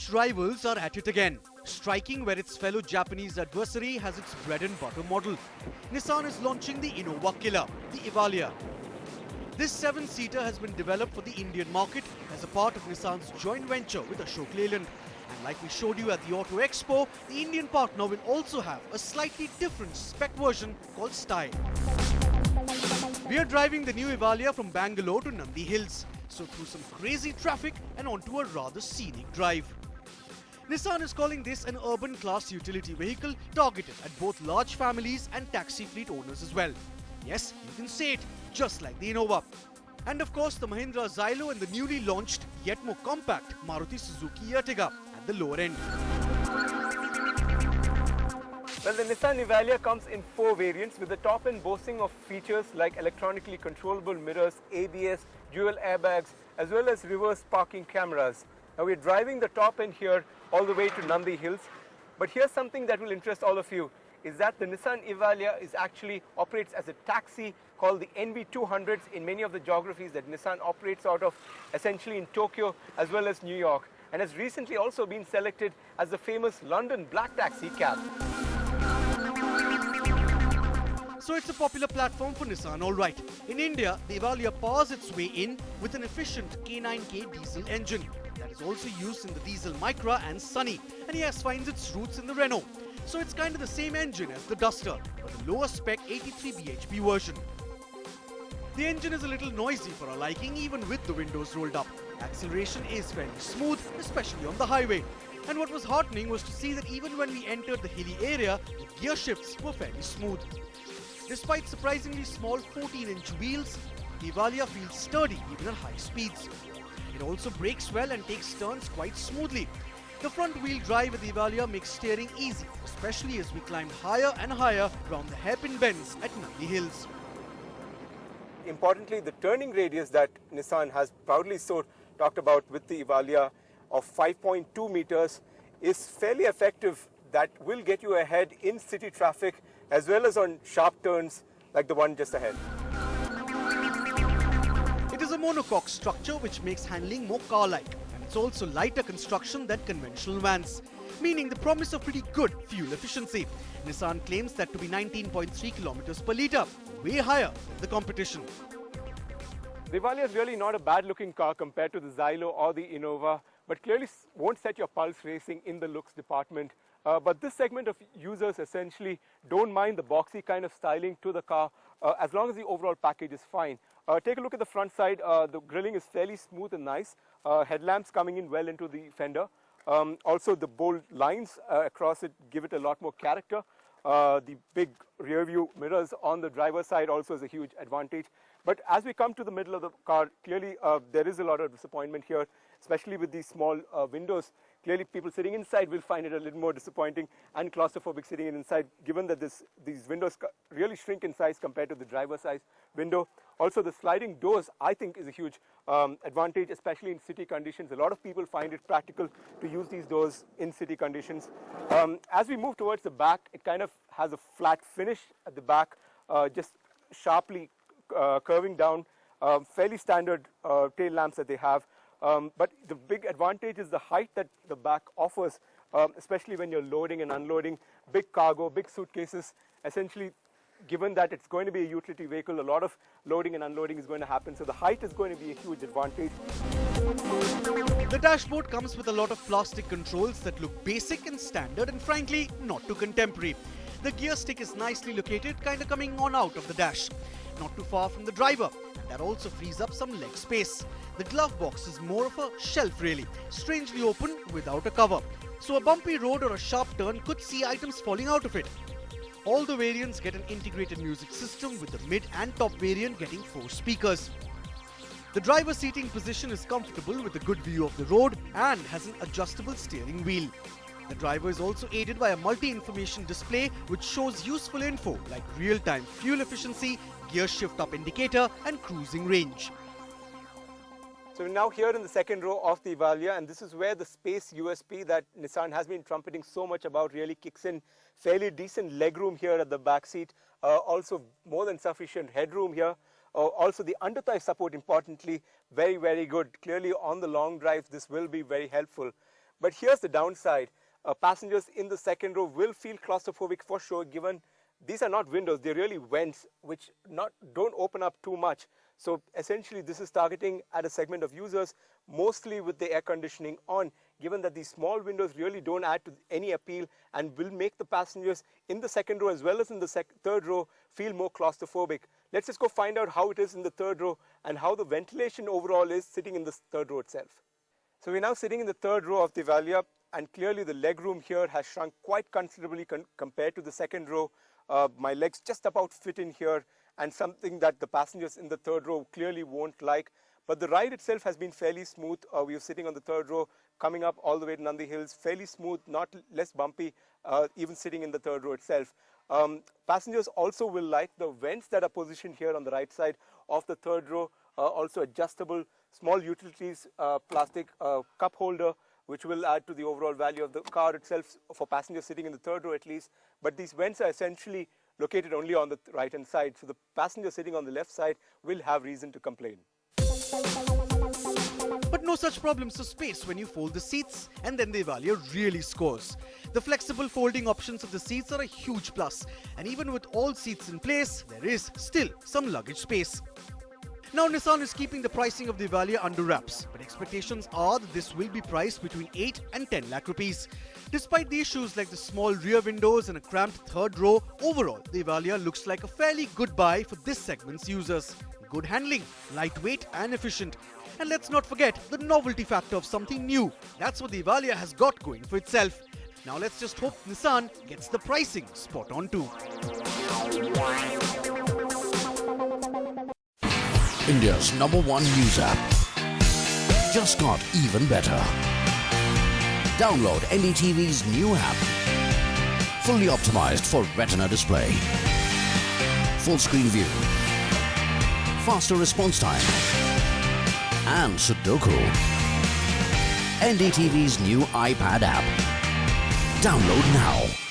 Its rivals are at it again, striking where its fellow Japanese adversary has its bread and butter model. Nissan is launching the Innova killer, the Evalia. This 7-seater has been developed for the Indian market as a part of Nissan's joint venture with Ashok Leyland. And like we showed you at the Auto Expo, the Indian partner will also have a slightly different spec version called Style. We are driving the new Evalia from Bangalore to Nandi Hills, so through some crazy traffic and onto a rather scenic drive. Nissan is calling this an urban class utility vehicle targeted at both large families and taxi fleet owners as well. Yes, you can say it, just like the Innova. And of course the Mahindra Xylo and the newly launched, yet more compact Maruti Suzuki Ertiga at the lower end. Well, the Nissan Evalia comes in 4 variants, with the top end boasting of features like electronically controllable mirrors, ABS, dual airbags, as well as reverse parking cameras. Now we're driving the top end here all the way to Nandi Hills. But here's something that will interest all of you, is that the Nissan Evalia operates as a taxi called the NV200s in many of the geographies that Nissan operates out of, essentially in Tokyo as well as New York, and has recently also been selected as the famous London black taxi cab. So it's a popular platform for Nissan, alright. In India, the Evalia powers its way in with an efficient K9K diesel engine that is also used in the diesel Micra and Sunny, and yes, finds its roots in the Renault. So it's kind of the same engine as the Duster, but the lower spec 83 bhp version. The engine is a little noisy for our liking, even with the windows rolled up. Acceleration is fairly smooth, especially on the highway. And what was heartening was to see that even when we entered the hilly area, the gear shifts were fairly smooth. Despite surprisingly small 14-inch wheels, the Evalia feels sturdy even at high speeds. It also brakes well and takes turns quite smoothly. The front-wheel drive with the Evalia makes steering easy, especially as we climb higher and higher round the hairpin bends at Nandi Hills. Importantly, the turning radius that Nissan has proudly talked about with the Evalia of 5.2 meters is fairly effective. That will get you ahead in city traffic as well as on sharp turns like the one just ahead. It is a monocoque structure which makes handling more car-like. It's also lighter construction than conventional vans, meaning the promise of pretty good fuel efficiency. Nissan claims that to be 19.3 kilometers per litre, way higher than the competition. The Evalia is really not a bad-looking car compared to the Xylo or the Innova, but clearly won't set your pulse racing in the looks department. But this segment of users essentially don't mind the boxy kind of styling to the car as long as the overall package is fine. Take a look at the front side. The grilling is fairly smooth and nice. Headlamps coming in well into the fender. Also the bold lines across it give it a lot more character. The big rear view mirrors on the driver's side also is a huge advantage. But as we come to the middle of the car, clearly there is a lot of disappointment here, especially with these small windows. Clearly people sitting inside will find it a little more disappointing and claustrophobic sitting inside, given that these windows really shrink in size compared to the driver's side window. Also the sliding doors, I think, is a huge advantage, especially in city conditions. A lot of people find it practical to use these doors in city conditions. As we move towards the back, it kind of has a flat finish at the back, just sharply curving down, fairly standard tail lamps that they have. But the big advantage is the height that the back offers, especially when you're loading and unloading big cargo, big suitcases. Essentially, given that it's going to be a utility vehicle, a lot of loading and unloading is going to happen. So the height is going to be a huge advantage. The dashboard comes with a lot of plastic controls that look basic and standard and frankly not too contemporary. The gear stick is nicely located, kind of coming on out of the dash, not too far from the driver. That also frees up some leg space. The glove box is more of a shelf really, strangely open without a cover. So a bumpy road or a sharp turn could see items falling out of it. All the variants get an integrated music system, with the mid and top variant getting 4 speakers. The driver's seating position is comfortable with a good view of the road and has an adjustable steering wheel. The driver is also aided by a multi-information display which shows useful info like real-time fuel efficiency, gear shift up indicator and cruising range. So we're now here in the second row of the Evalia, and this is where the space USP that Nissan has been trumpeting so much about really kicks in. Fairly decent legroom here at the back seat, also more than sufficient headroom here. Also the under-thigh support, importantly, very, very good. Clearly on the long drives this will be very helpful. But here's the downside. Passengers in the second row will feel claustrophobic for sure, given these are not windows, they're really vents which don't open up too much. So essentially this is targeting at a segment of users mostly with the air conditioning on, given that these small windows really don't add to any appeal and will make the passengers in the second row as well as in the third row feel more claustrophobic. Let's just go find out how it is in the third row and how the ventilation overall is sitting in the third row itself. So we're now sitting in the third row of the Evalia, and clearly the leg room here has shrunk quite considerably compared to the second row. My legs just about fit in here, and something that the passengers in the third row clearly won't like. But the ride itself has been fairly smooth. We were sitting on the third row, coming up all the way to Nandi Hills, fairly smooth, not less bumpy, even sitting in the third row itself. Passengers also will like the vents that are positioned here on the right side of the third row, also adjustable, small utilities, plastic cup holder, which will add to the overall value of the car itself for passengers sitting in the third row at least. But these vents are essentially located only on the right-hand side, so the passenger sitting on the left side will have reason to complain. But no such problems to space when you fold the seats, and then the Evalia really scores. The flexible folding options of the seats are a huge plus, and even with all seats in place, there is still some luggage space. Now Nissan is keeping the pricing of the Evalia under wraps, but expectations are that this will be priced between 8 and 10 lakh rupees. Despite the issues like the small rear windows and a cramped third row, overall the Evalia looks like a fairly good buy for this segment's users. Good handling, lightweight and efficient. And let's not forget the novelty factor of something new. That's what the Evalia has got going for itself. Now let's just hope Nissan gets the pricing spot on too. India's #1 news app just got even better. Download NDTV's new app. Fully optimized for retina display. Full screen view. Faster response time. And Sudoku. NDTV's new iPad app. Download now.